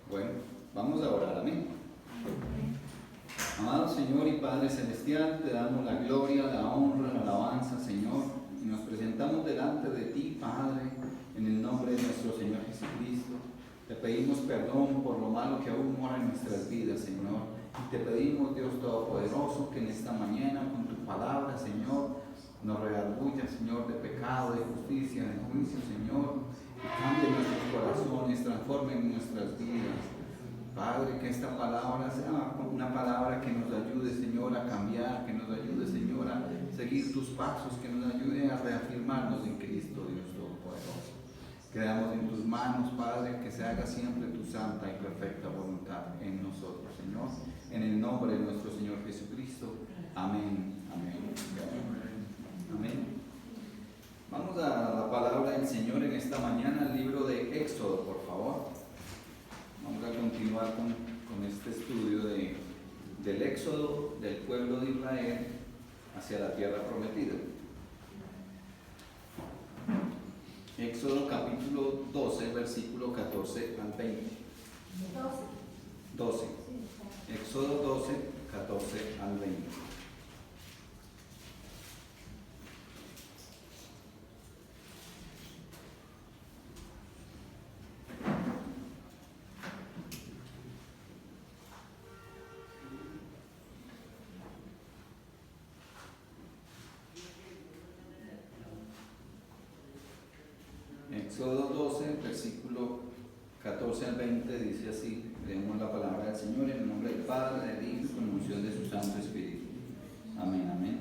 Bueno, vamos a orar, amén. Amado Señor y Padre Celestial, te damos la gloria, la honra, la alabanza, Señor, y nos presentamos delante de ti, Padre, en el nombre de nuestro Señor Jesucristo. Te pedimos perdón por lo malo que aún mora en nuestras vidas, Señor, y te pedimos, Dios Todopoderoso, que en esta mañana, con tu palabra, Señor, nos redarguya, Señor, de pecado, de justicia, de juicio, Señor, y cambie nuestros corazones, transforme nuestras vidas. Padre, que esta palabra sea una palabra que nos ayude, Señor, a cambiar, que nos ayude, Señor, a seguir tus pasos, que nos ayude a reafirmarnos en Cristo, Dios Todopoderoso. Quedamos en tus manos, Padre, que se haga siempre tu santa y perfecta voluntad en nosotros, Señor. En el nombre de nuestro Señor Jesucristo. Amén. Amén. Amén. Vamos a la palabra del Señor en esta mañana, el libro de Éxodo, por favor. Vamos a continuar con este estudio del éxodo del pueblo de Israel hacia la tierra prometida. Éxodo capítulo 12, versículo 14 al 20. 12. Éxodo 12, 14 al 20. Éxodo 12, versículo 14 al 20 dice así, leemos la palabra del Señor en el nombre del Padre, del Hijo y con unción de su Santo Espíritu. Amén, amén.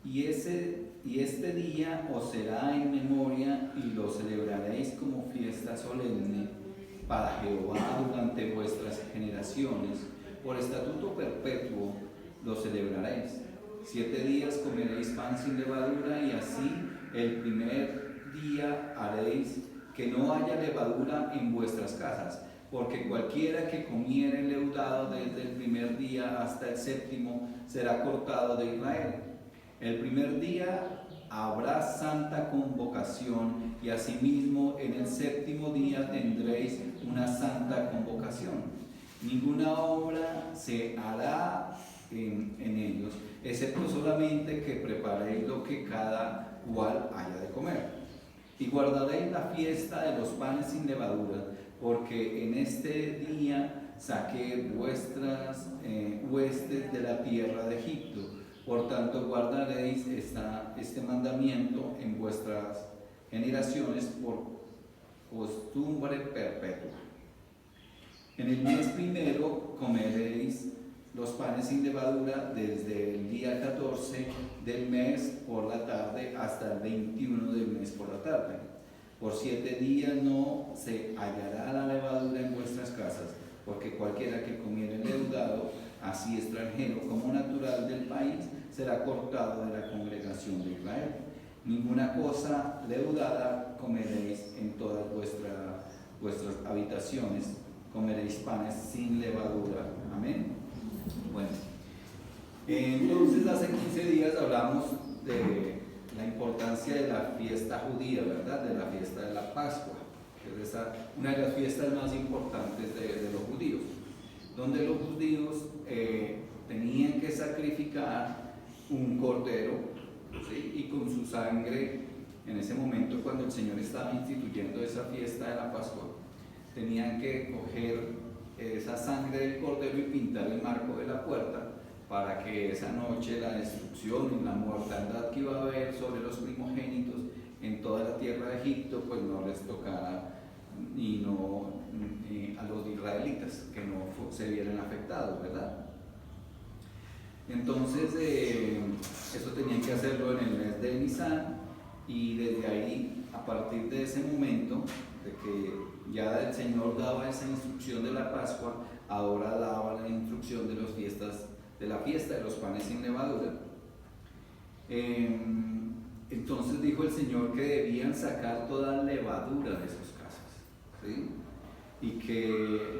Y este día os será en memoria y lo celebraréis como fiesta solemne para Jehová durante vuestras generaciones, por estatuto perpetuo lo celebraréis. 7 días comeréis pan sin levadura y así el primer día haréis que no haya levadura en vuestras casas, porque cualquiera que comiere leudado desde el primer día hasta el séptimo será cortado de Israel. El primer día habrá santa convocación y asimismo en el séptimo día tendréis una santa convocación. Ninguna obra se hará en ellos, excepto solamente que preparéis lo que cada cual haya de comer. Y guardaréis la fiesta de los panes sin levadura, porque en este día saqué vuestras huestes de la tierra de Egipto. Por tanto guardaréis este mandamiento en vuestras generaciones por costumbre perpetua. En el mes primero comeréis los panes sin levadura desde el día 14 del mes por la tarde hasta el 21 del mes por la tarde. Por 7 días no se hallará la levadura en vuestras casas, porque cualquiera que comiere leudado, así extranjero como natural del país, será cortado de la congregación de Israel. Ninguna cosa leudada comeréis en todas vuestras habitaciones, comeréis panes sin levadura. Amén. Bueno, entonces hace 15 días hablamos de la importancia de la fiesta judía, ¿verdad? De la fiesta de la Pascua, que es una de las fiestas más importantes de los judíos, donde los judíos tenían que sacrificar un cordero, ¿sí? Y con su sangre, en ese momento cuando el Señor estaba instituyendo esa fiesta de la Pascua, tenían que coger esa sangre del cordero y pintar el marco de la puerta para que esa noche la destrucción y la mortandad que iba a haber sobre los primogénitos en toda la tierra de Egipto pues no les tocara a los israelitas, que no se vieran afectados, ¿verdad? Entonces eso tenían que hacerlo en el mes de Nisan, y desde ahí, a partir de ese momento de que ya el Señor daba esa instrucción de la Pascua, ahora daba la instrucción de la fiesta de los panes sin levadura. Entonces dijo el Señor que debían sacar toda levadura de sus casas, ¿sí? Y que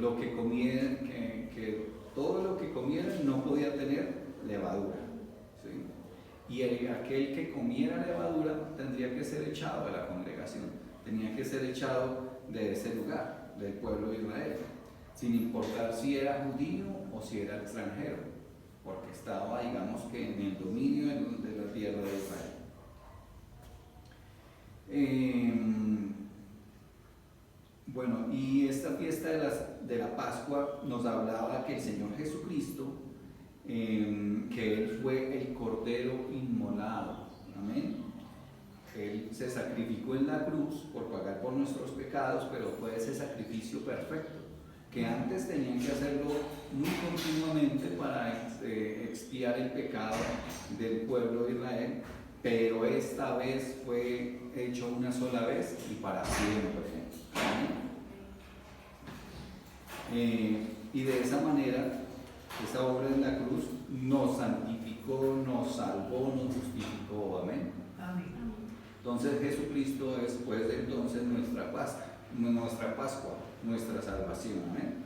todo lo que comieran no podía tener levadura, ¿sí? Y aquel que comiera levadura tendría que ser echado de la congregación, tenía que ser echado de ese lugar, del pueblo de Israel, sin importar si era judío o si era extranjero, porque estaba, digamos que en el dominio de la tierra de Israel. Bueno, y esta fiesta de la Pascua nos hablaba que el Señor Jesucristo, que Él fue el Cordero inmolado, amén. Él se sacrificó en la cruz por pagar por nuestros pecados, pero fue ese sacrificio perfecto, que antes tenían que hacerlo muy continuamente para expiar el pecado del pueblo de Israel, pero esta vez fue hecho una sola vez y para siempre. Y de esa manera, esa obra en la cruz nos santificó, nos salvó, nos justificó. Amén. Amén. Entonces Jesucristo es pues entonces nuestra Pascua, nuestra salvación. Amén.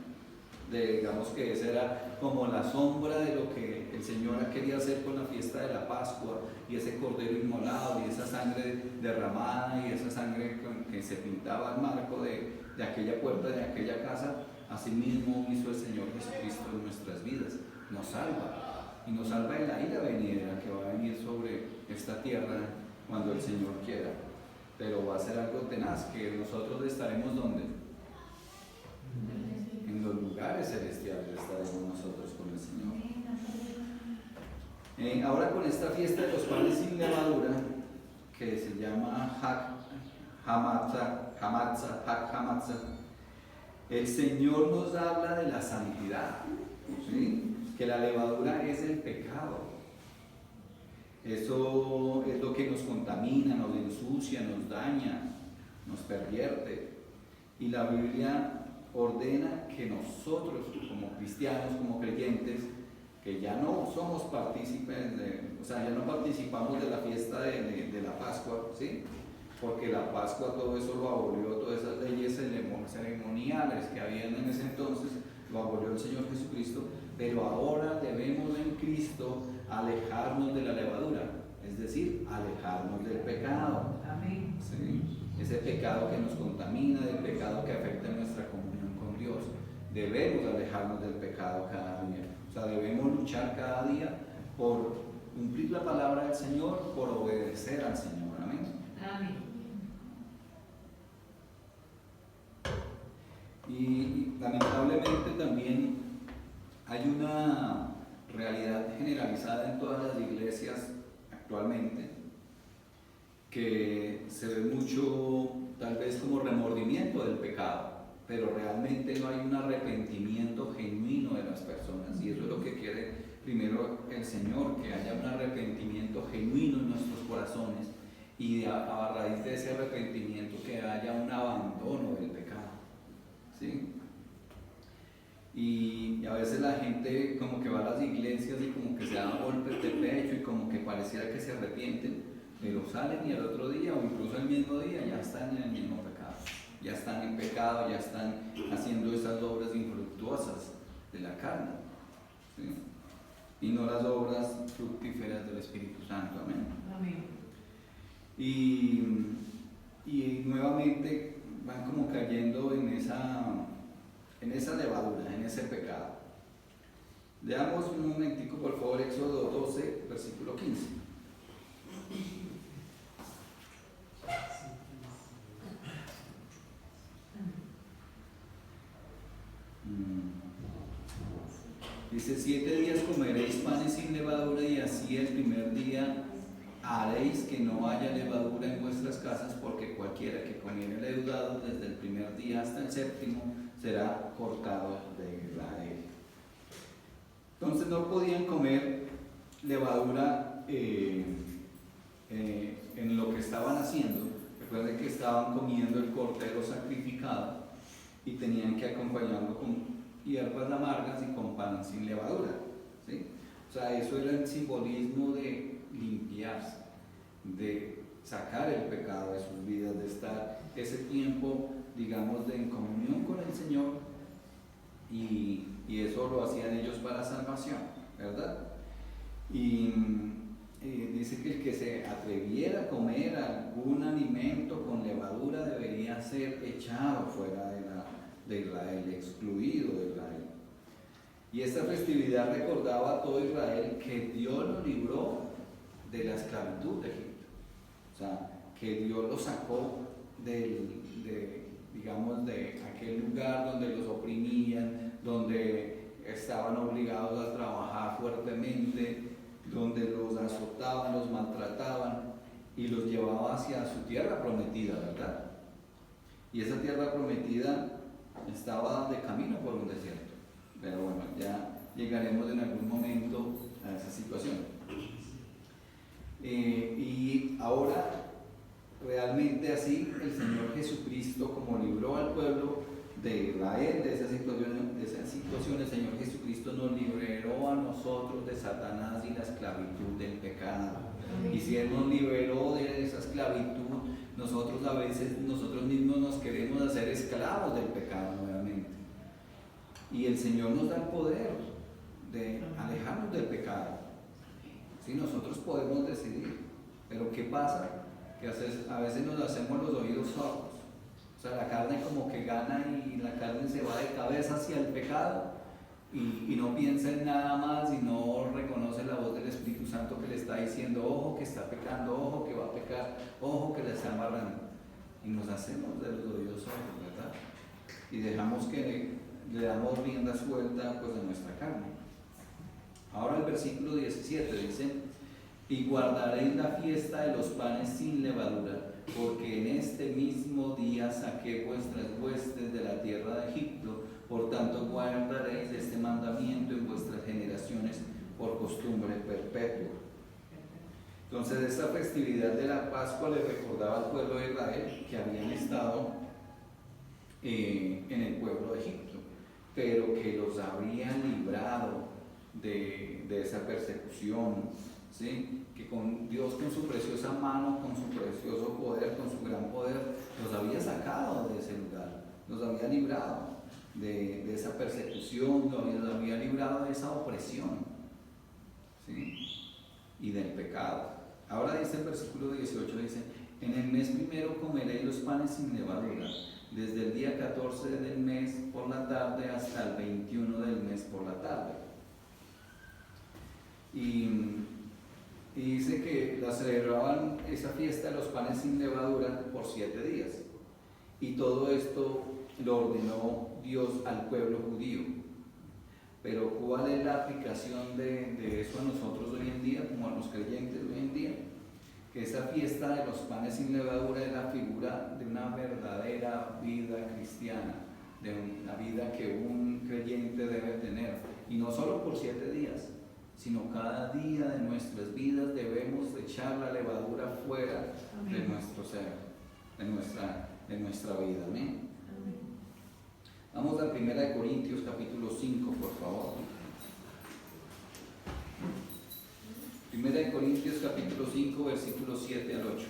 Digamos que esa era como la sombra de lo que el Señor quería hacer con la fiesta de la Pascua, y ese cordero inmolado y esa sangre derramada y esa sangre que se pintaba al marco de aquella puerta, de aquella casa. Asimismo hizo el Señor Jesucristo en nuestras vidas, nos salva, y nos salva de la ira venidera que va a venir sobre esta tierra cuando el Señor quiera, pero va a ser algo tenaz, que nosotros estaremos ¿dónde? En los lugares celestiales estaremos nosotros con el Señor. Ahora con esta fiesta de los panes sin levadura, que se llama Hag Hamatzah, el Señor nos habla de la santidad, ¿sí? Que la levadura es el pecado. Eso es lo que nos contamina, nos ensucia, nos daña, nos pervierte. Y la Biblia ordena que nosotros, como cristianos, como creyentes, que ya no somos partícipes ya no participamos de la fiesta de la Pascua, ¿sí? Porque la Pascua todo eso lo abolió, todas esas leyes ceremoniales que habían en ese entonces, lo abolió el Señor Jesucristo, pero ahora debemos en Cristo alejarnos de la levadura, es decir, alejarnos del pecado. Amén. ¿Sí? Ese pecado que nos contamina, del pecado que afecta nuestra comunión con Dios. Debemos alejarnos del pecado cada día, o sea, debemos luchar cada día por cumplir la palabra del Señor, por obedecer al Señor. Amén. Amén. Y lamentablemente también hay una realidad generalizada en todas las iglesias actualmente, que se ve mucho tal vez como remordimiento del pecado, pero realmente no hay un arrepentimiento genuino de las personas, y eso es lo que quiere primero el Señor, que haya un arrepentimiento genuino en nuestros corazones, y a raíz de ese arrepentimiento que haya un abandono del pecado. ¿Sí? Y a veces la gente como que va a las iglesias y como que se dan golpes de pecho y como que pareciera que se arrepienten, pero salen y al otro día o incluso el mismo día ya están en el mismo pecado, ya están en pecado, ya están haciendo esas obras infructuosas de la carne, ¿sí? Y no las obras fructíferas del Espíritu Santo. Amén. Amén. Y nuevamente van como cayendo en esa levadura, en ese pecado. Leamos un momentico por favor Éxodo 12, versículo 15. Dice: 7 días comeréis panes sin levadura, y así el primer día haréis que no haya levadura en vuestras casas, porque cualquiera que comiere leudado desde el primer día hasta el séptimo será cortado de Israel. Entonces no podían comer levadura en lo que estaban haciendo. Recuerden que estaban comiendo el cordero sacrificado y tenían que acompañarlo con hierbas amargas y con pan sin levadura, ¿sí? O sea, eso era el simbolismo de limpiarse, de sacar el pecado de sus vidas, de estar ese tiempo, digamos, en comunión con el Señor, y eso lo hacían ellos para salvación, ¿verdad? Y dice que el que se atreviera a comer algún alimento con levadura debería ser echado fuera de Israel, excluido de Israel. Y esta festividad recordaba a todo Israel que Dios lo libró de la esclavitud de Egipto. O sea, que Dios lo sacó digamos, de aquel lugar donde los oprimían, donde estaban obligados a trabajar fuertemente, donde los azotaban, los maltrataban y los llevaba hacia su tierra prometida, ¿verdad? Y esa tierra prometida estaba de camino por un desierto. Pero bueno, ya llegaremos en algún momento a esa situación. Y ahora, realmente así, el Señor Jesucristo, como libró al pueblo de Israel de esa situación, el Señor Jesucristo nos liberó a nosotros de Satanás y la esclavitud del pecado. Y si Él nos liberó de esa esclavitud, nosotros a veces, nosotros mismos nos queremos hacer esclavos del pecado nuevamente. Y el Señor nos da el poder de alejarnos del pecado. ¿Sí? Nosotros podemos decidir, pero ¿qué pasa? Que a veces nos hacemos los oídos sordos. O sea, la carne como que gana y la carne se va de cabeza hacia el pecado y no piensa en nada más y no reconoce la voz del Espíritu Santo que le está diciendo, ojo que está pecando, ojo que va a pecar, ojo que le está amarrando. Y nos hacemos de los oídos sordos, ¿verdad? Y dejamos que le damos rienda suelta pues a nuestra carne. Ahora el versículo 17 dice: y guardaréis la fiesta de los panes sin levadura, porque en este mismo día saqué vuestras huestes de la tierra de Egipto, por tanto guardaréis este mandamiento en vuestras generaciones por costumbre perpetua. Entonces esta festividad de la Pascua le recordaba al pueblo de Israel que habían estado en el pueblo de Egipto, pero que los había librado de esa persecución, ¿sí? Que con Dios, con su preciosa mano, con su precioso poder, con su gran poder, los había sacado de ese lugar, los había librado de esa persecución, los había librado de esa opresión, ¿sí? Y del pecado. Ahora dice el versículo 18, dice: en el mes primero comeréis los panes sin levadura, desde el día 14 del mes por la tarde hasta el 21 del mes por la tarde. Y dice que la celebraban esa fiesta de los panes sin levadura por 7 días. Y todo esto lo ordenó Dios al pueblo judío. Pero ¿cuál es la aplicación de eso a nosotros hoy en día, como a los creyentes hoy en día? Que esa fiesta de los panes sin levadura es la figura de una verdadera vida cristiana, de una vida que un creyente debe tener. Y no solo por 7 días, sino cada día de nuestras vidas debemos echar la levadura fuera de nuestro ser, de nuestra vida. Amén. Vamos a 1 Corintios capítulo 5, por favor. 1 Corintios capítulo 5, versículos 7 al 8.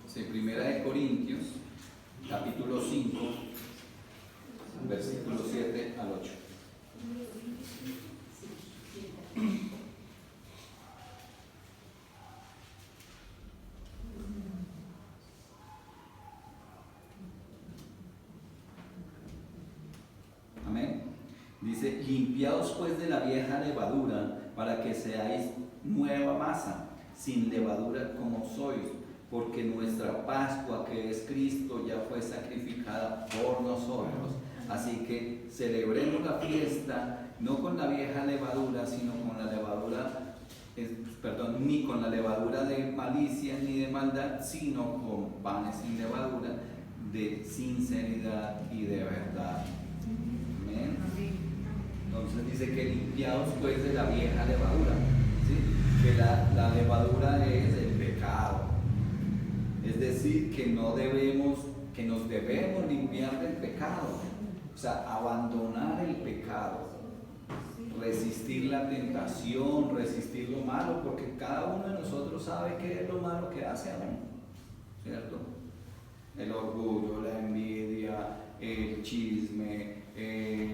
Sí, 1 Corintios capítulo 5, versículos 7 al 8. Amén. Dice: limpiaos pues de la vieja levadura, para que seáis nueva masa, sin levadura como sois, porque nuestra Pascua, que es Cristo, ya fue sacrificada por nosotros. Así que celebremos la fiesta no con la vieja levadura, sino con la levadura, ni con la levadura de malicia ni de maldad, sino con panes sin levadura, de sinceridad y de verdad. Amén. Entonces dice que limpiados pues de la vieja levadura, ¿sí? Que la levadura es el pecado. Es decir, que nos debemos limpiar del pecado, o sea, abandonar el pecado. resistir la tentación, resistir lo malo, porque cada uno de nosotros sabe qué es lo malo que hace a uno, ¿cierto? El orgullo, la envidia, el chisme,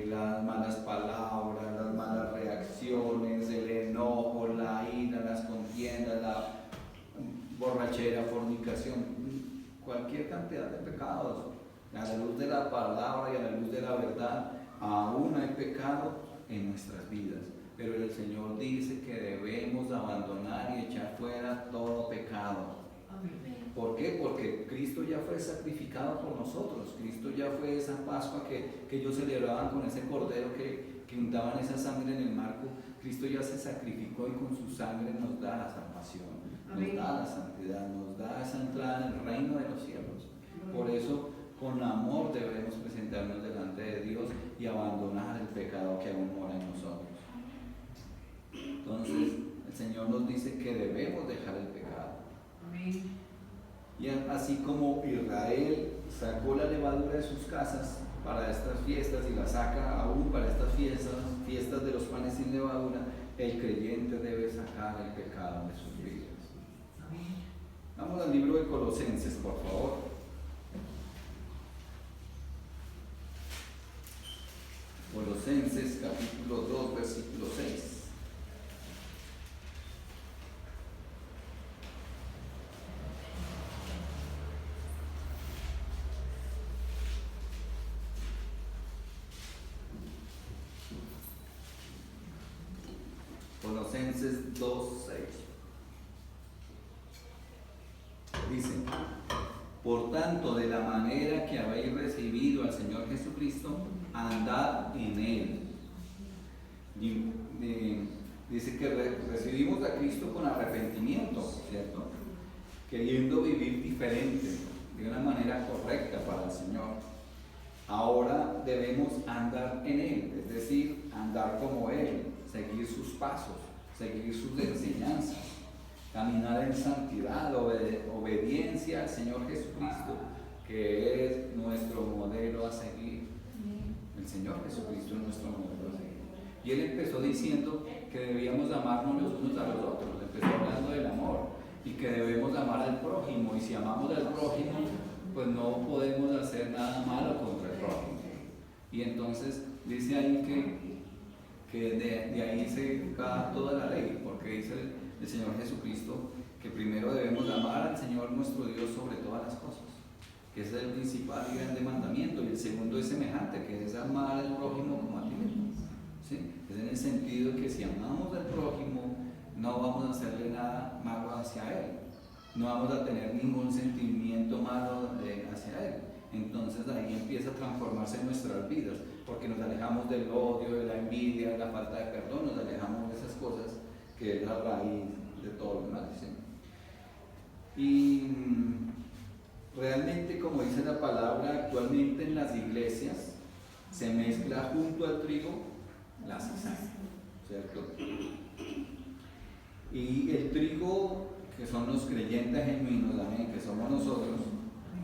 las malas palabras, las malas reacciones, el enojo, la ira, las contiendas, la borrachera, fornicación, cualquier cantidad de pecados. A la luz de la palabra y a la luz de la verdad, aún hay pecado en nuestras vidas, pero el Señor dice que debemos abandonar y echar fuera todo pecado. ¿Por qué? Porque Cristo ya fue sacrificado por nosotros. Cristo ya fue esa Pascua que ellos celebraban con ese cordero que untaban esa sangre en el marco. Cristo ya se sacrificó y con su sangre nos da la salvación, nos da la santidad, nos da esa entrada en el reino de los cielos. Por eso, con amor debemos presentarnos delante de Dios y abandonar el pecado que aún mora en nosotros. Entonces, el Señor nos dice que debemos dejar el pecado. Amén. Y así como Israel sacó la levadura de sus casas para estas fiestas y la saca aún para estas fiestas de los panes sin levadura, el creyente debe sacar el pecado de sus vidas. Vamos al libro de Colosenses, por favor. Colosenses capítulo 2, versículo 6. Colosenses 2:6 dice: por tanto, de la manera que habéis recibido al Señor Jesucristo, andad en Él. Dice que recibimos a Cristo con arrepentimiento, ¿cierto? Queriendo vivir diferente, de una manera correcta para el Señor. Ahora debemos andar en Él, es decir, andar como Él, seguir sus pasos, seguir sus enseñanzas, caminar en santidad, obediencia al Señor Jesucristo, que es nuestro modelo a seguir. El Señor Jesucristo es nuestro modelo a seguir. Y Él empezó diciendo que debíamos amarnos los unos a los otros, empezó hablando del amor, y que debemos amar al prójimo, y si amamos al prójimo, pues no podemos hacer nada malo contra el prójimo. Y entonces dice ahí que de ahí se cae toda la ley, porque dice el Señor Jesucristo que primero debemos amar al Señor nuestro Dios sobre todas las cosas, que ese es el principal y grande mandamiento, y el segundo es semejante, que es amar al prójimo como a ti mismo. ¿Sí? Es en el sentido que si amamos al prójimo, no vamos a hacerle nada malo hacia él, no vamos a tener ningún sentimiento malo hacia él. Entonces ahí empieza a transformarse nuestras vidas, porque nos alejamos del odio, de la envidia, de la falta de perdón, nos alejamos de esas cosas que es la raíz de todo lo mal. ¿Sí? Y realmente, como dice la palabra, actualmente en las iglesias se mezcla junto al trigo la cizaña, ¿cierto? Y el trigo, que son los creyentes genuinos, amén, que somos nosotros,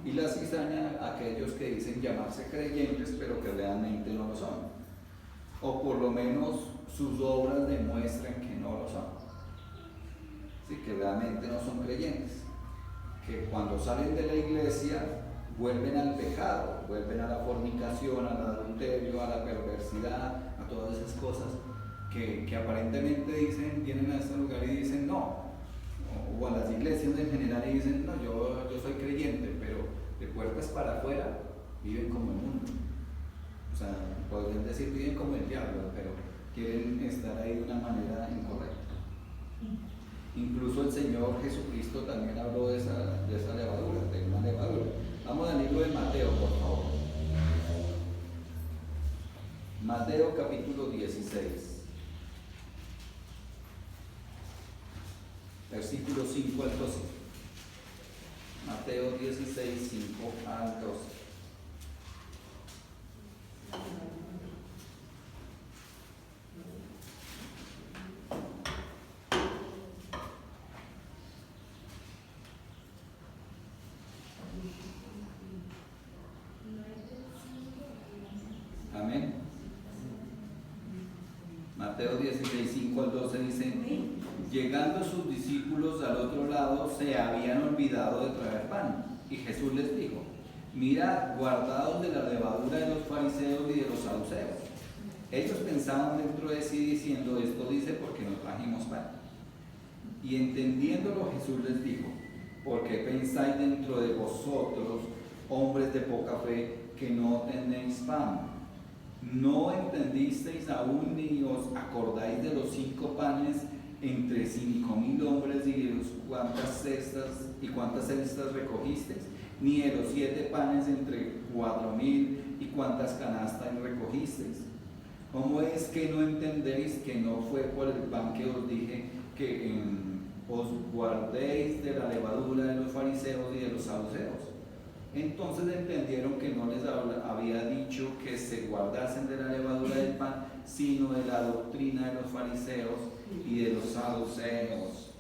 y la cizaña, aquellos que dicen llamarse creyentes, pero que realmente no lo son, o por lo menos sus obras demuestran que no lo son, ¿sí? Que realmente no son creyentes, que cuando salen de la iglesia vuelven al pecado, vuelven a la fornicación, al adulterio, a la perversidad, a todas esas cosas que aparentemente dicen, vienen a este lugar y dicen no, o a las iglesias en general y dicen no, yo soy creyente, pero de puertas para afuera viven como el mundo. O sea, podrían decir viven como el diablo, pero quieren estar ahí de una manera incorrecta. Incluso el Señor Jesucristo también habló de esa levadura, de una levadura. Vamos al libro de Mateo, por favor. Mateo capítulo 16. Versículos 5 al 12. Mateo 16, 5 al 12. Mateo 16, 5 al 12 dice: llegando sus discípulos al otro lado, se habían olvidado de traer pan. Y Jesús les dijo: mirad, guardaos de la levadura de los fariseos y de los saduceos. Ellos pensaban dentro de sí diciendo: esto dice porque no trajimos pan. Y entendiéndolo, Jesús les dijo: ¿por qué pensáis dentro de vosotros, hombres de poca fe, que no tenéis pan? ¿No entendisteis aún ni os acordáis de los 5 panes entre 5,000 hombres y cuántas cestas recogisteis? Ni de los 7 panes entre 4,000 y cuántas canastas recogisteis. ¿Cómo es que no entendéis que no fue por el pan que os dije que os guardéis de la levadura de los fariseos y de los saduceos? Entonces entendieron que no les había dicho que se guardasen de la levadura del pan, sino de la doctrina de los fariseos y de los saduceos.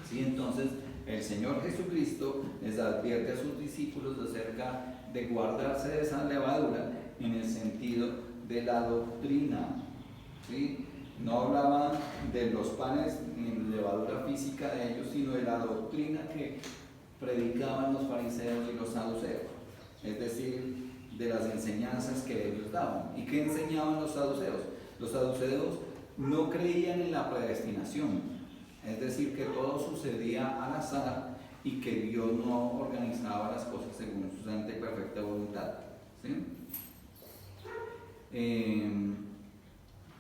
¿Sí? Entonces el Señor Jesucristo les advierte a sus discípulos acerca de guardarse de esa levadura en el sentido de la doctrina. ¿Sí? No hablaba de los panes ni de levadura física de ellos, sino de la doctrina que predicaban los fariseos y los saduceos, es decir, de las enseñanzas que ellos daban. ¿Y qué enseñaban los saduceos? Los saduceos no creían en la predestinación, es decir, que todo sucedía al azar y que Dios no organizaba las cosas según su santa y perfecta voluntad. ¿Sí?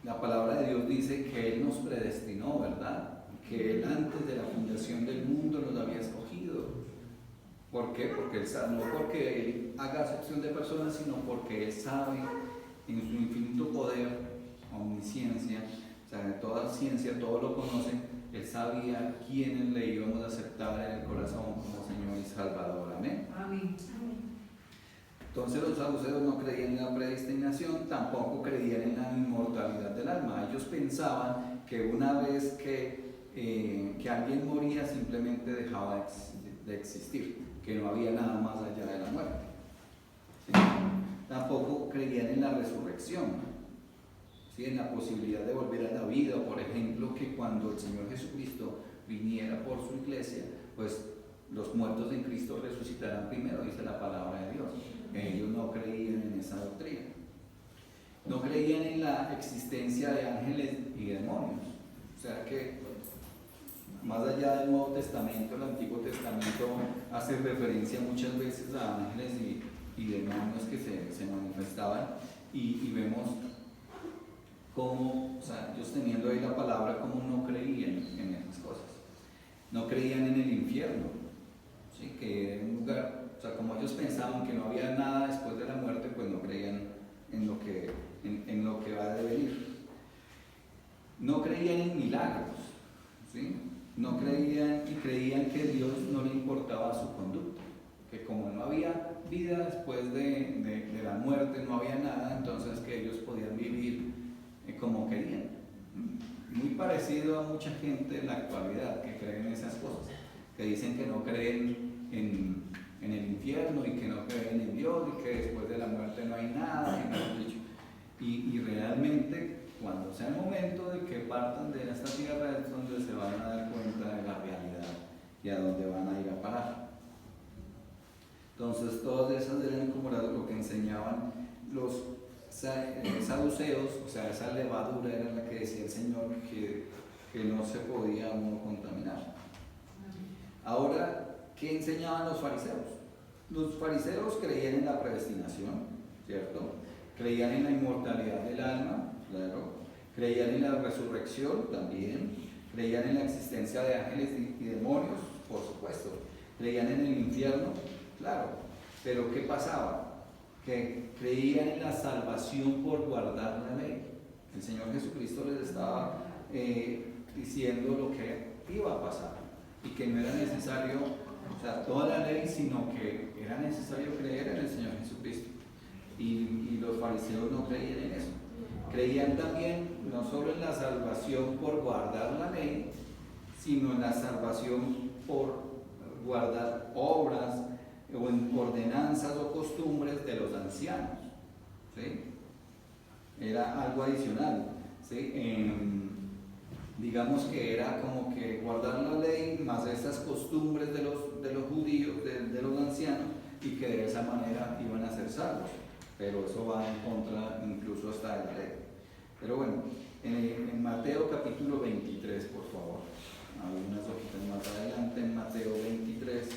La palabra de Dios dice que Él nos predestinó, ¿verdad? Que Él antes de la fundación del mundo nos había escogido. ¿Por qué? Porque Él sabe, no porque Él haga acepción de personas, sino porque Él sabe en su infinito poder, omnisciencia, o sea, de toda ciencia, todo lo conoce. Él sabía quiénes le íbamos a aceptar en el corazón como Señor y Salvador. Amén. Amén. Entonces los saduceos no creían en la predestinación, tampoco creían en la inmortalidad del alma. Ellos pensaban que una vez que alguien moría simplemente dejaba de existir, que no había nada más allá de la muerte. ¿Sí? Tampoco creían en la resurrección, ¿sí? En la posibilidad de volver a la vida, por ejemplo, que cuando el Señor Jesucristo viniera por su iglesia, pues los muertos en Cristo resucitarán primero, dice la palabra de Dios. Ellos no creían en esa doctrina. No creían en la existencia de ángeles y demonios. O sea que, más allá del Nuevo Testamento, el Antiguo Testamento hace referencia muchas veces a ángeles y demonios que se manifestaban, y vemos cómo, o sea, ellos teniendo ahí la palabra, cómo no creían en esas cosas. No creían en el infierno, ¿sí? Que era un lugar. O sea, como ellos pensaban que no había nada después de la muerte, pues no creían en lo que va a devenir. No creían en milagros, ¿sí? No creían, y creían que Dios no le importaba su conducta, que como no había vida después de la muerte, no había nada, entonces que ellos podían vivir como querían. Muy parecido a mucha gente en la actualidad que creen en esas cosas, que dicen que no creen en el infierno y que no creen en Dios y que después de la muerte no hay nada, y realmente cuando sea el momento de que partan de esta tierra es donde se van a dar cuenta de la realidad y a dónde van a ir a parar. Entonces todas esas eran como lo que enseñaban los saduceos, o sea, esa levadura era la que decía el Señor que no se podía uno contaminar. Ahora, ¿qué enseñaban los fariseos? Los fariseos creían en la predestinación, ¿cierto? Creían en la inmortalidad del alma, claro. Creían en la resurrección también. Creían en la existencia de ángeles y demonios, por supuesto. Creían en el infierno, claro. Pero ¿qué pasaba? Que creían en la salvación por guardar la ley. El Señor Jesucristo les estaba diciendo lo que iba a pasar y que no era necesario, o sea, toda la ley, sino que era necesario creer en el Señor Jesucristo. Y los fariseos no creían en eso. Creían también no solo en la salvación por guardar la ley, sino en la salvación por guardar obras o en ordenanzas o costumbres de los ancianos. ¿Sí? Era algo adicional. ¿sí? Digamos que era como que guardar la ley más estas costumbres de los judíos, de los ancianos, y que de esa manera iban a ser salvos. Pero eso va en contra incluso hasta de la ley. Pero bueno, en Mateo capítulo 23, por favor. Hay unas hojitas más adelante, en Mateo 23,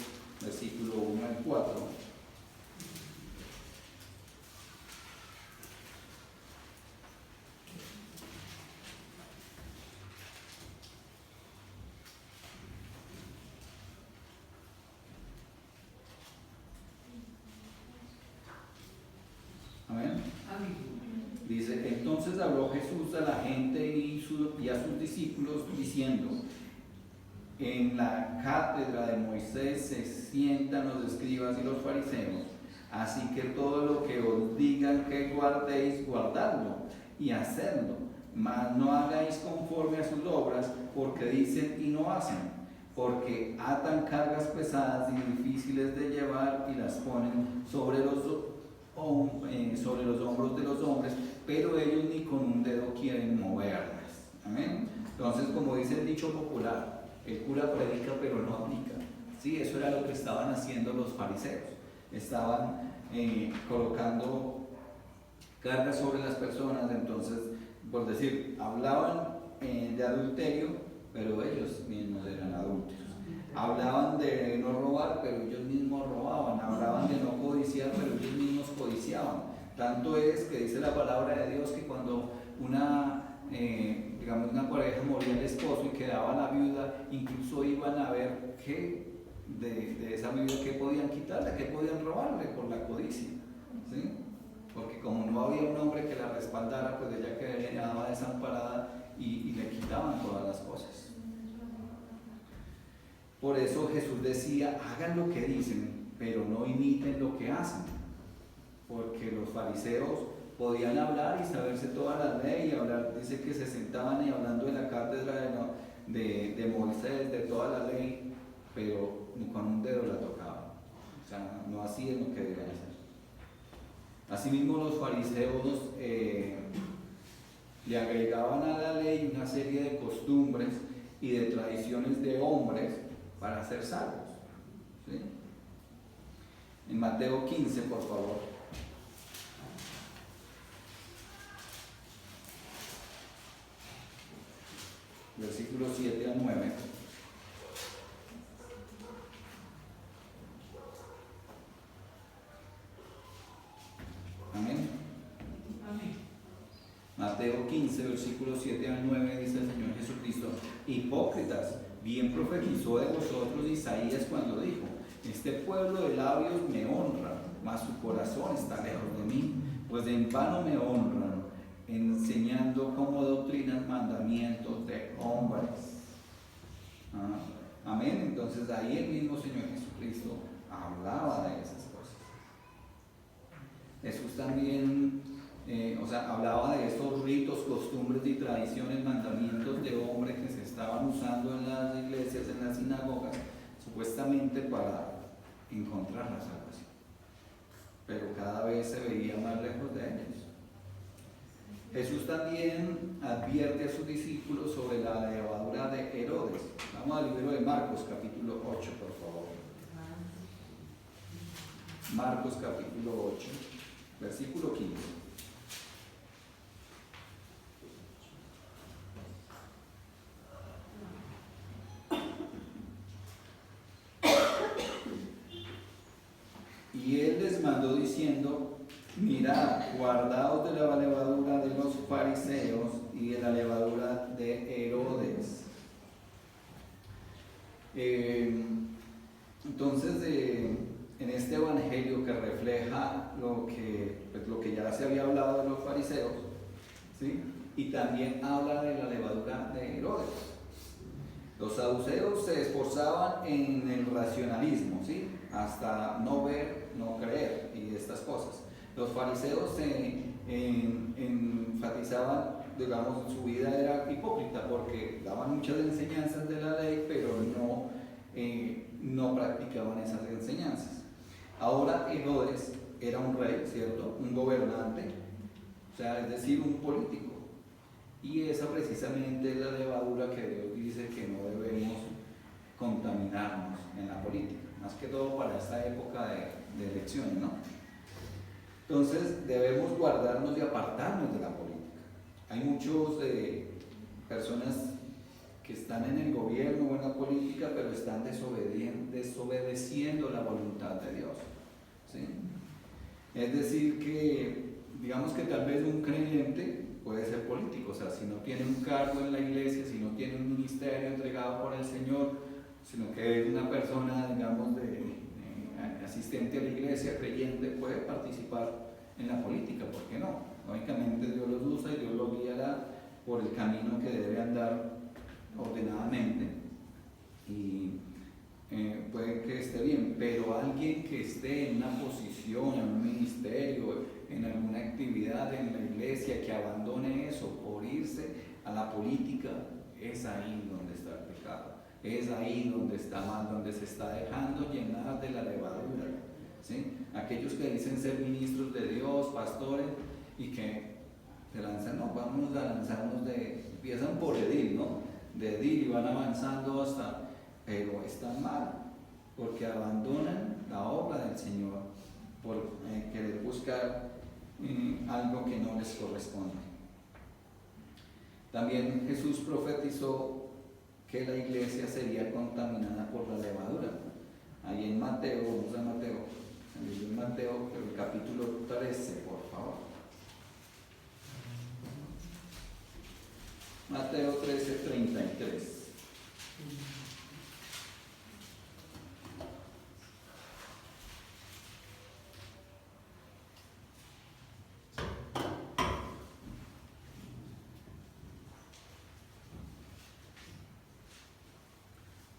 versículo 1 al 4. Amén. Dice, entonces habló Jesús a la gente y a sus discípulos diciendo, en la cátedra de Moisés se sientan los escribas y los fariseos, así que todo lo que os digan que guardéis, guardadlo y hacedlo, mas no hagáis conforme a sus obras, porque dicen y no hacen, porque atan cargas pesadas y difíciles de llevar y las ponen sobre los hombros de los hombres, pero ellos ni con un dedo quieren moverlas. Amén. Entonces, como dice el dicho popular, el cura predica pero no aplica. Sí, eso era lo que estaban haciendo los fariseos. Estaban colocando cargas sobre las personas. Entonces, por decir, hablaban de adulterio, pero ellos mismos eran adúlteros. Hablaban de no robar, pero ellos mismos robaban. Hablaban de no codiciar, pero ellos mismos codiciaban. Tanto es que dice la palabra de Dios que cuando una pareja moría el esposo y quedaba la viuda, incluso iban a ver qué de esa viuda, qué podían quitarle, qué podían robarle por la codicia, ¿sí? Porque como no había un hombre que la respaldara, pues ella quedaba desamparada y le quitaban todas las cosas. Por eso Jesús decía, hagan lo que dicen, pero no imiten lo que hacen, porque los fariseos podían hablar y saberse toda la ley, y hablar, dice que se sentaban y hablando de la cátedra de Moisés, de toda la ley, pero ni con un dedo la tocaban, o sea, no hacían lo que debían hacer. Asimismo, los fariseos le agregaban a la ley una serie de costumbres y de tradiciones de hombres para ser salvos, ¿sí? En Mateo 15, por favor. Versículos 7 al 9. Amén. Amén. Mateo 15, versículos 7 al 9, dice el Señor Jesucristo: hipócritas, bien profetizó de vosotros Isaías cuando dijo: este pueblo de labios me honra, mas su corazón está lejos de mí, pues en vano me honran, enseñando como doctrinas mandamientos de hombres. Amén. Entonces ahí el mismo Señor Jesucristo hablaba de esas cosas. Jesús también hablaba de estos ritos, costumbres y tradiciones, mandamientos de hombres que se estaban usando en las iglesias, en las sinagogas, supuestamente para encontrar la salvación, pero cada vez se veía más lejos de ellos. Jesús también advierte a sus discípulos sobre la levadura de Herodes. Vamos al libro de Marcos, capítulo 8, por favor. Marcos, capítulo 8, versículo 15. Y él les mandó diciendo: mirad, guardaos de la levadura de los fariseos y de la levadura de Herodes. Entonces, en este evangelio que refleja lo que ya se había hablado de los fariseos, ¿sí? Y también habla de la levadura de Herodes. Los saduceos se esforzaban en el racionalismo, ¿sí? Hasta no ver, no creer y estas cosas. Los fariseos enfatizaban, digamos, su vida era hipócrita porque daban muchas enseñanzas de la ley, pero no practicaban esas enseñanzas. Ahora Herodes era un rey, ¿cierto? Un gobernante, o sea, es decir, un político. Y esa precisamente es la levadura que Dios dice que no debemos contaminarnos en la política, más que todo para esta época de elecciones, ¿no? Entonces debemos guardarnos y apartarnos de la política. Hay muchos personas que están en el gobierno o en la política, pero están desobedeciendo la voluntad de Dios, ¿sí? Es decir que, digamos que tal vez un creyente puede ser político, o sea, si no tiene un cargo en la iglesia, si no tiene un ministerio entregado por el Señor, sino que es una persona, digamos, asistente a la iglesia, creyente, puede participar en la política, ¿por qué no? Lógicamente Dios los usa y Dios los guiará por el camino que debe andar ordenadamente y puede que esté bien, pero alguien que esté en una posición, en un ministerio, en alguna actividad en la iglesia, que abandone eso por irse a la política, es ahí donde está el pecado, es ahí donde está mal, donde se está dejando llenar de la levadura, ¿sí? Aquellos que dicen ser ministros de Dios, pastores, y que se lanzan, no, vamos a lanzarnos empiezan por edil, ¿no? De edil y van avanzando pero están mal, porque abandonan la obra del Señor por querer buscar algo que no les corresponde. También Jesús profetizó que la iglesia sería contaminada por la levadura. Ahí en Mateo, vamos a Mateo, en Mateo, el capítulo 13, por favor. Mateo 13, 33.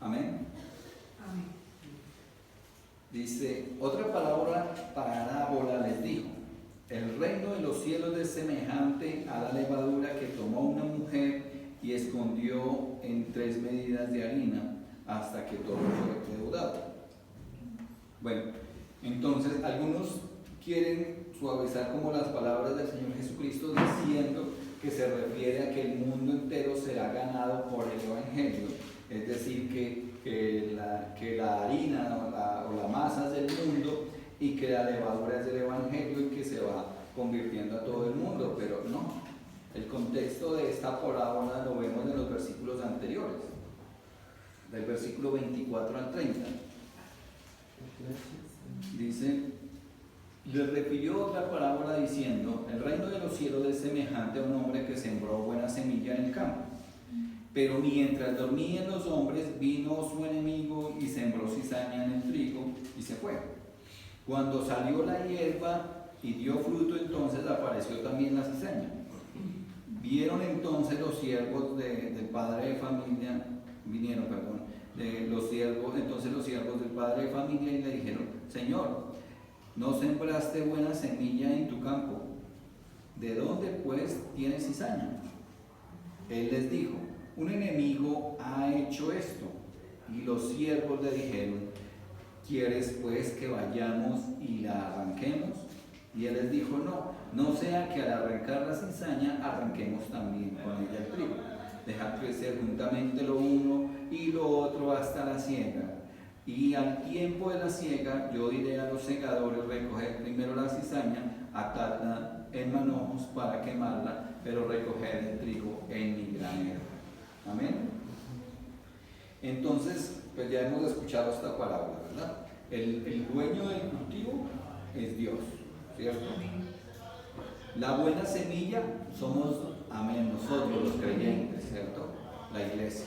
Amén. Amén. Dice, otra parábola les dijo: el reino de los cielos es semejante a la levadura que tomó una mujer y escondió en 3 medidas de harina hasta que todo fue leudado. Bueno, entonces algunos quieren suavizar como las palabras del Señor Jesucristo diciendo que se refiere a que el mundo entero será ganado por el Evangelio, es decir, que la harina o la masa es del mundo y que la levadura es del Evangelio y que se va convirtiendo a todo el mundo, pero no. El contexto de esta parábola lo vemos en los versículos anteriores, del versículo 24 al 30. Dice, les refirió otra parábola diciendo: el reino de los cielos es semejante a un hombre que sembró buena semilla en el campo. Pero mientras dormían los hombres, vino su enemigo y sembró cizaña en el trigo y se fue. Cuando salió la hierba y dio fruto, entonces apareció también la cizaña. Vieron entonces los siervos del padre de familia, entonces los siervos del padre de familia y le dijeron: Señor, ¿no sembraste buena semilla en tu campo? ¿De dónde pues tienes cizaña? Él les dijo: un enemigo ha hecho esto. Y los siervos le dijeron: ¿quieres pues que vayamos y la arranquemos? Y él les dijo: no sea que al arrancar la cizaña arranquemos también con ella el trigo. Dejad crecer juntamente lo uno y lo otro hasta la siega. Y al tiempo de la siega yo diré a los segadores: recoged primero la cizaña, atadla en manojos para quemarla, pero recoged el trigo en mi granero. Amén. Entonces, pues ya hemos escuchado esta palabra, ¿verdad? El dueño del cultivo es Dios, ¿cierto? La buena semilla somos, amén, nosotros los creyentes, ¿cierto? La iglesia,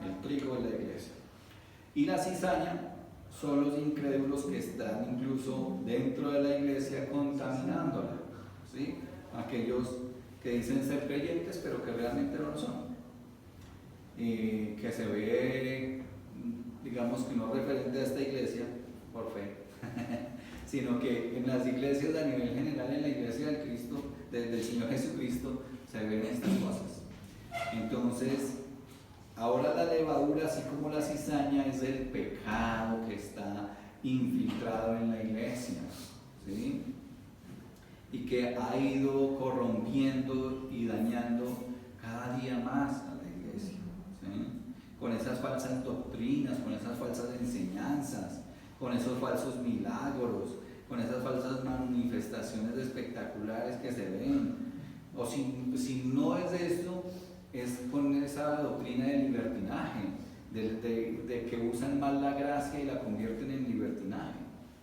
el trigo de la iglesia. Y la cizaña son los incrédulos que están incluso dentro de la iglesia contaminándola, ¿sí? Aquellos que dicen ser creyentes pero que realmente no lo son. Que se ve, digamos, que no referente a esta iglesia por fe, sino que en las iglesias a nivel general, en la iglesia del Cristo, del Señor Jesucristo, se ven estas cosas. Entonces, ahora la levadura, así como la cizaña, es el pecado que está infiltrado en la iglesia, ¿sí? Y que ha ido corrompiendo y dañando cada más a la iglesia, ¿sí? Con esas falsas doctrinas, con esas falsas enseñanzas, con esos falsos milagros, con esas falsas manifestaciones espectaculares que se ven. O si no es esto, es con esa doctrina de libertinaje, de que usan mal la gracia y la convierten en libertinaje,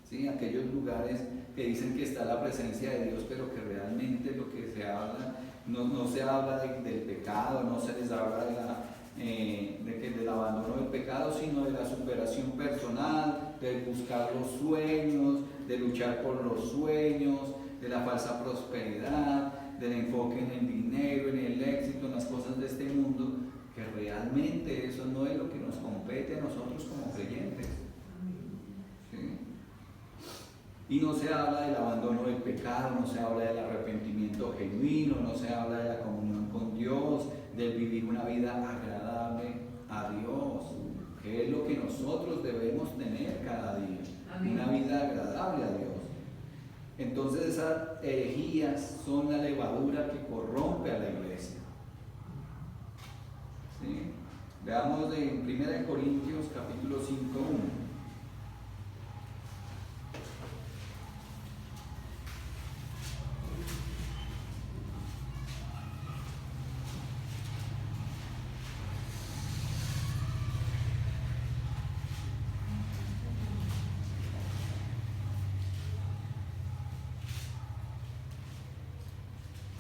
¿sí? Aquellos lugares que dicen que está la presencia de Dios, pero que realmente lo que se habla, no se habla del pecado, no se les habla del abandono del pecado, sino de la superación personal, de buscar los sueños, de luchar por los sueños, de la falsa prosperidad, del enfoque en el dinero, en el éxito, en las cosas de este mundo, que realmente eso no es lo que nos compete a nosotros como creyentes. ¿Sí? Y no se habla del abandono del pecado, no se habla del arrepentimiento genuino, no se habla de la comunión con Dios, del vivir una vida agradable a Dios, que es lo que nosotros debemos tener cada día. Amén. Una vida agradable a Dios. Entonces esas herejías son la levadura que corrompe a la iglesia. ¿Sí? Veamos en 1 Corintios capítulo 5:1.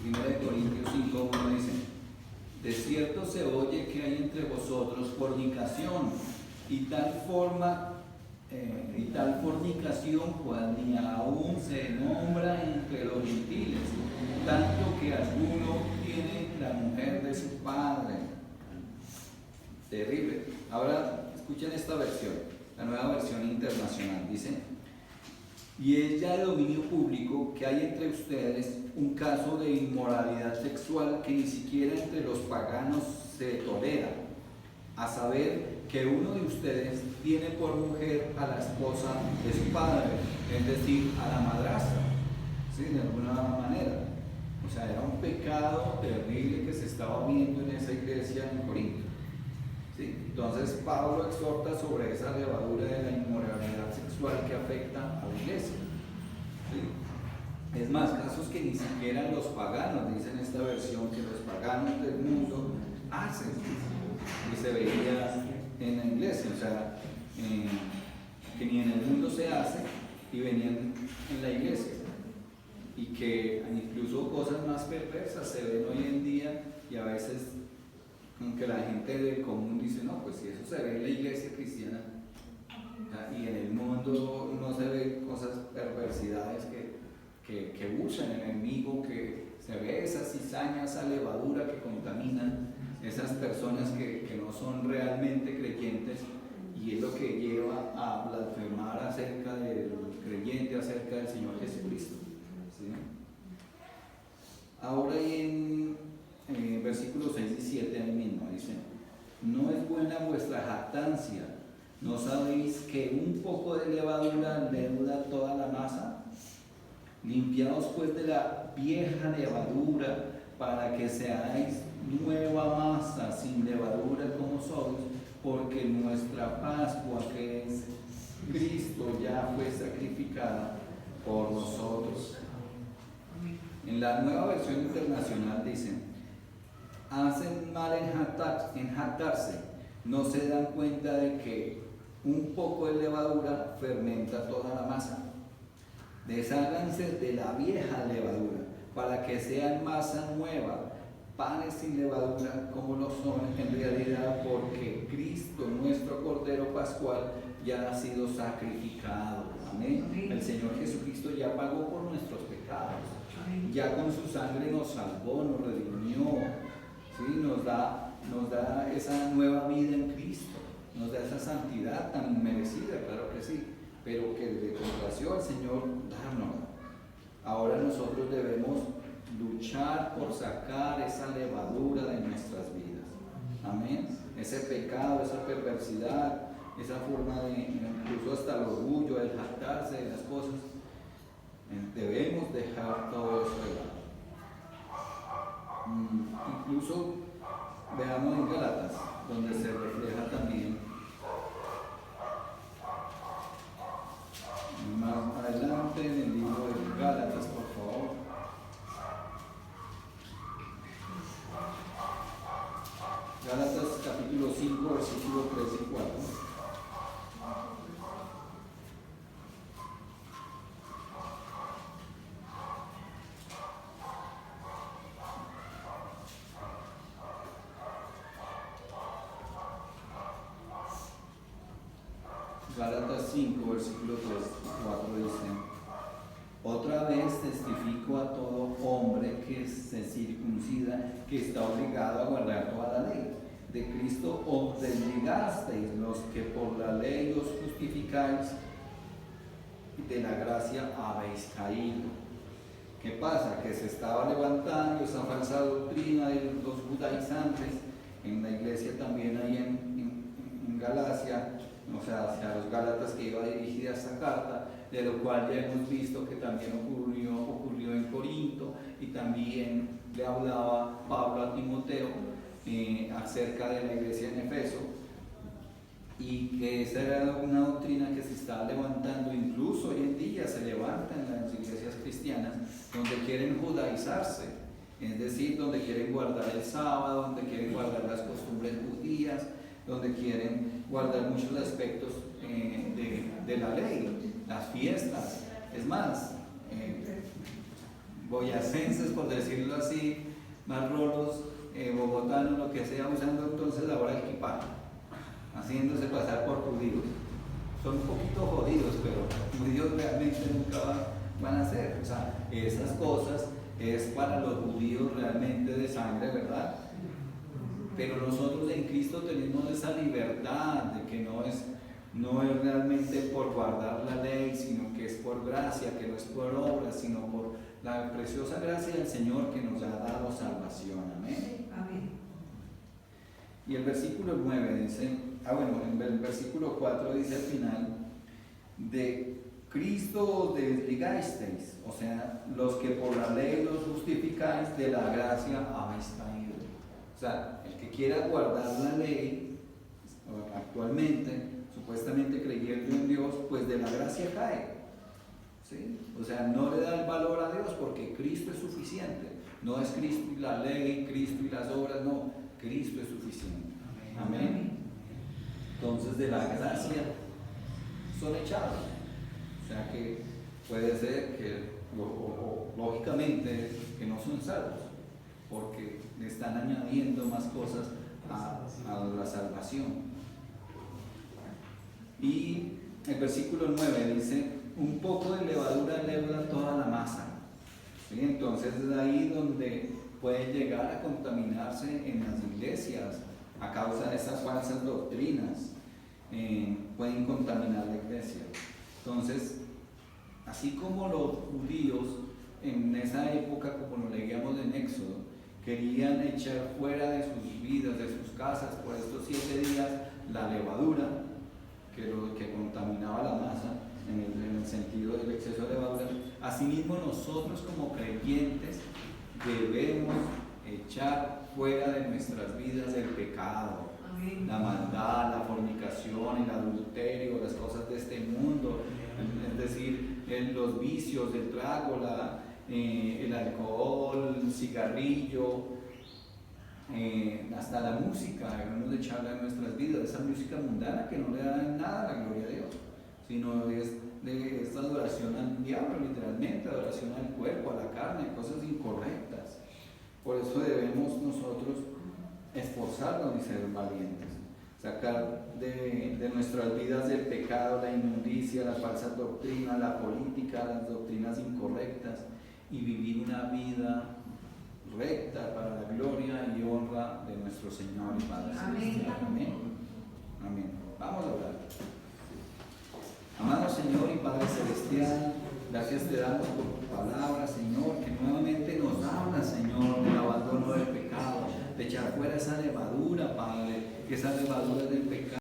1 Corintios 5:1 dice: de cierto se oye que hay entre vosotros fornicación, y tal fornicación cual ni aún se nombra entre los gentiles, tanto que alguno tiene la mujer de su padre. Terrible. Ahora escuchen esta versión, la nueva versión internacional. Dice: y es ya de dominio público que hay entre ustedes un caso de inmoralidad sexual que ni siquiera entre los paganos se tolera, a saber que uno de ustedes tiene por mujer a la esposa de su padre, es decir, a la madrastra, ¿sí? De alguna manera. O sea, era un pecado terrible que se estaba viendo en esa iglesia en Corinto. ¿Sí? Entonces Pablo exhorta sobre esa levadura de la inmoralidad sexual que afecta a la iglesia. ¿Sí? Es más, casos que ni siquiera los paganos, dicen esta versión, que los paganos del mundo hacen, y se veía en la iglesia, o sea, que ni en el mundo se hace y venían en la iglesia, y que incluso cosas más perversas se ven hoy en día, y a veces aunque la gente del común dice: no, pues si eso se ve en la iglesia cristiana, y en el mundo no se ven cosas, perversidades que usa el enemigo, que se ve esa cizaña, esa levadura que contaminan esas personas que no son realmente creyentes, y es lo que lleva a blasfemar acerca del creyente, acerca del Señor Jesucristo. ¿Sí? Ahora en versículos 6 y 7 ahí mismo dice: no es buena vuestra jactancia, ¿no sabéis que un poco de levadura leuda toda la masa? Limpiaos pues de la vieja levadura, para que seáis nueva masa, sin levadura como sois, porque nuestra Pascua, que es Cristo, ya fue sacrificada por nosotros. En la nueva versión internacional dice: hacen mal en jactarse, no se dan cuenta de que un poco de levadura fermenta toda la masa. Desháganse de la vieja levadura, para que sean masa nueva, panes sin levadura como lo son en realidad, porque Cristo, nuestro Cordero Pascual, ya ha sido sacrificado. Amén. El Señor Jesucristo ya pagó por nuestros pecados. Ya con su sangre nos salvó, nos redimió, ¿sí? Nos da esa nueva vida en Cristo, nos da esa santidad tan inmerecida, claro que sí, pero que le complació al Señor dárnosla. Ahora nosotros debemos luchar por sacar esa levadura de nuestras vidas. Amén. Ese pecado, esa perversidad, esa forma de, incluso hasta el orgullo, el jactarse de las cosas. Debemos dejar todo eso de lado. Incluso Veamos en Gálatas, donde se refleja también más adelante en el libro de Gálatas, por favor. Gálatas capítulo 5, versículos 3 y 4. Gálatas 5, versículo 3 y 4 dice: otra vez testifico a todo hombre que se circuncida que está obligado a guardar toda la ley. De Cristo os desligasteis los que por la ley os justificáis, y de la gracia habéis caído. ¿Qué pasa? Que se estaba levantando esa falsa doctrina de los judaizantes en la iglesia también ahí en Galacia, o sea, hacia los Gálatas, que iba dirigida esta carta, de lo cual ya hemos visto que también ocurrió en Corinto, y también le hablaba Pablo a Timoteo acerca de la iglesia en Efeso, y que esa era una doctrina que se está levantando, incluso hoy en día se levanta en las iglesias cristianas, donde quieren judaizarse, es decir, donde quieren guardar el sábado, donde quieren guardar las costumbres judías, donde quieren guardar muchos aspectos de la ley, las fiestas. Es más, boyacenses, por decirlo así, más rolos, bogotanos, lo que sea, usando entonces ahora el kipá, haciéndose pasar por judíos. Son un poquito jodidos, pero judíos realmente nunca van a ser. O sea, esas cosas es para los judíos realmente de sangre, ¿verdad? Pero nosotros en Cristo tenemos esa libertad de que no es realmente por guardar la ley, sino que es por gracia, que no es por obras, sino por la preciosa gracia del Señor que nos ha dado salvación. Amén. Amén. Y el versículo 9 dice, en el versículo 4 dice al final: de Cristo os desligasteis, o sea, los que por la ley los justificáis, de la gracia habéis caído. O sea, el que quiera guardar la ley actualmente, supuestamente creyendo en Dios, pues de la gracia cae, ¿sí? O sea, no le da el valor a Dios, porque Cristo es suficiente. No es Cristo y la ley, Cristo y las obras, no, Cristo es suficiente. Amén. Entonces, de la gracia son echados. O sea que puede ser que, lógicamente, que no son salvos, porque le están añadiendo más cosas a la salvación. Y el versículo 9 dice: un poco de levadura leuda toda la masa. ¿Sí? Entonces es ahí donde puede llegar a contaminarse en las iglesias a causa de esas falsas doctrinas. Pueden contaminar la iglesia. Entonces, así como los judíos en esa época, como lo leíamos en Éxodo, querían echar fuera de sus vidas, de sus casas, por estos 7 días, la levadura que contaminaba la masa, en el sentido del exceso de levadura. Asimismo, nosotros como creyentes debemos echar fuera de nuestras vidas el pecado, la maldad, la fornicación, el adulterio, las cosas de este mundo, es decir, los vicios, el trago, el alcohol, el cigarrillo, hasta la música. Debemos de echarla en nuestras vidas, esa música mundana que no le da nada a la gloria de Dios, sino es de esta adoración al diablo, literalmente, adoración al cuerpo, a la carne, cosas incorrectas. Por eso debemos nosotros esforzarnos y ser valientes, sacar de nuestras vidas el pecado, la inmundicia, las falsas doctrinas, la política, las doctrinas incorrectas, y vivir una vida recta para la gloria y honra de nuestro Señor y Padre Celestial. Amén. Amén. Vamos a orar. Amado Señor y Padre Celestial, gracias te damos por tu palabra, Señor, que nuevamente nos habla, Señor, del abandono del pecado, de echar fuera esa levadura, Padre, que esa levadura del pecado